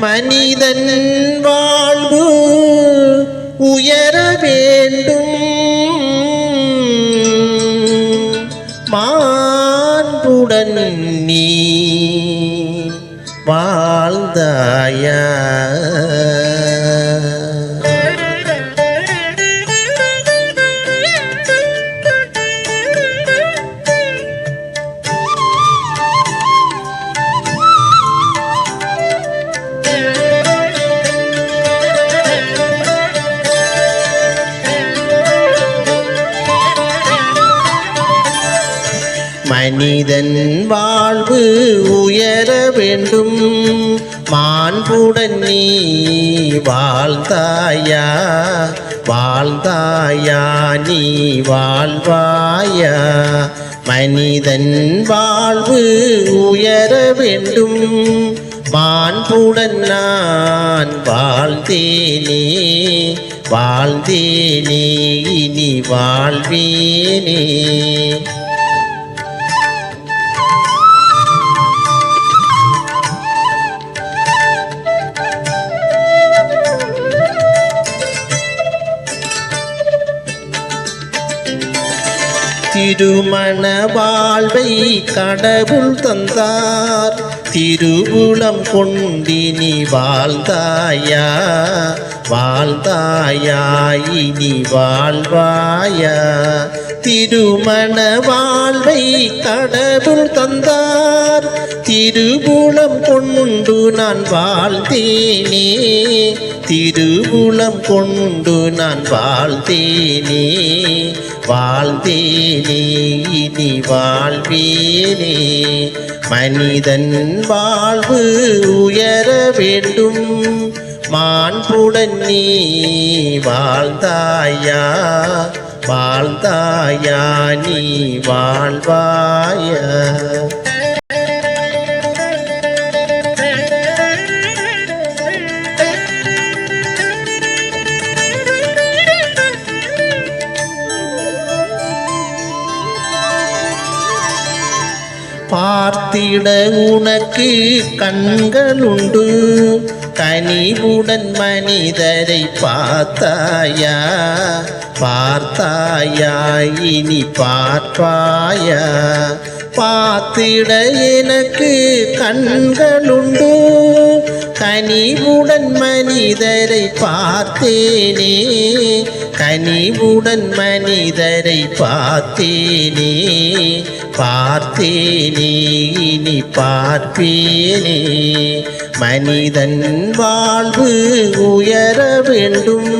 மனிதன் வாழ்வு உயர வேண்டும், மாண்புடன் நீ வாழ்ந்தாயா? மனிதன் வாழ்வு உயர வேண்டும், மாண்புடன் நீ வாழ்ந்தாயா? வாழ்ந்தாயா? நீ வாழ்வாயா? மனிதன் வாழ்வு உயர வேண்டும், மாண்புடன் நான் வாழ்ந்தேனே, வாழ்ந்தேனே, இனி வாழ்வேனே. திருமண வாழ்வை கடவுள் தந்தார், திருவுளம் கொண்டினி வாழ்ந்தாயா? வாழ்ந்தாயா? இனி வாழ்வாயா? திருமண வாழ்வை கடவுள் தந்தார், திருவுளம் கொண்டு நான் வாழ்ந்தேனே, திருவுளம் கொண்டு நான் வாழ்ந்தேனே, வாழ்ந்தேனே, இனி வாழ்வேனே. மனிதன் வாழ்வு உயர வேண்டும், மாண்புடன் நீ வாழ்ந்தாயா? வாழ்ந்தாயா? நீ வாழ்வாயா? பார்த்திட உனக்கு கண்களுண்டு, கனிவுடன் மனிதரை பார்த்தாயா? பார்த்தாயா? இனி பார்ப்பாயா? பார்த்திட எனக்கு கண்களுண்டு, கனிவுடன் மனிதரை பார்த்தேனே, கனிவுடன் மனிதரை பார்த்தேனே, பார்த்தேனே, இனி பார்ப்பேனே. மனிதன் வாழ்வு உயர வேண்டும்,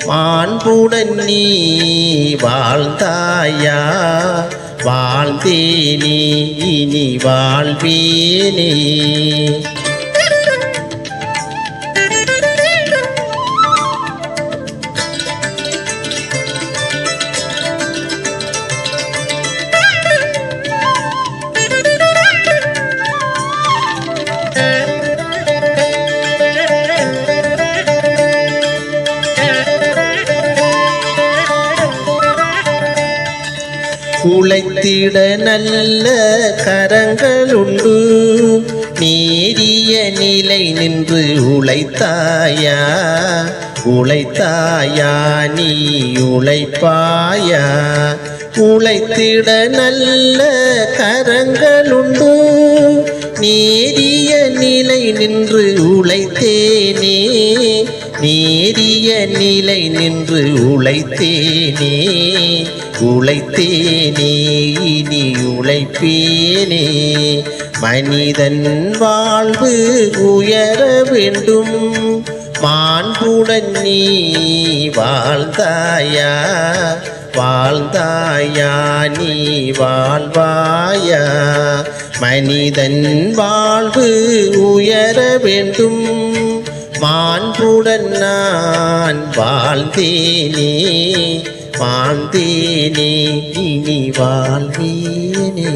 மாண்புடன் நீ வாழ்ந்தாயா? வாழ்ந்தேனே, இனி வாழ்வேனே. உழைத்திட நல்ல கரங்களுண்டு, நேரிய நிலை நின்று உழைத்தாயா? உழைத்தாயா? நீ உழைப்பாயா? உழைத்திட நல்ல கரங்களுண்டு, நேரிய நிலை நின்று உழைத்தேனே, நேரிய நிலை நின்று உழைத்தேனே, உழைத்தேனே, இனி உழைப்பேனே. மனிதன் வாழ்வு உயர வேண்டும், மாண்புடன் நீ வாழ்ந்தாயா? வாழ்ந்தாயா? நீ வாழ்வாயா? மனிதன் வாழ்வு உயர வேண்டும், மாண்புடன் நான் வாழ்ந்தேனே, வாழ்ந்தேனே, இனி வாழ்வேனே.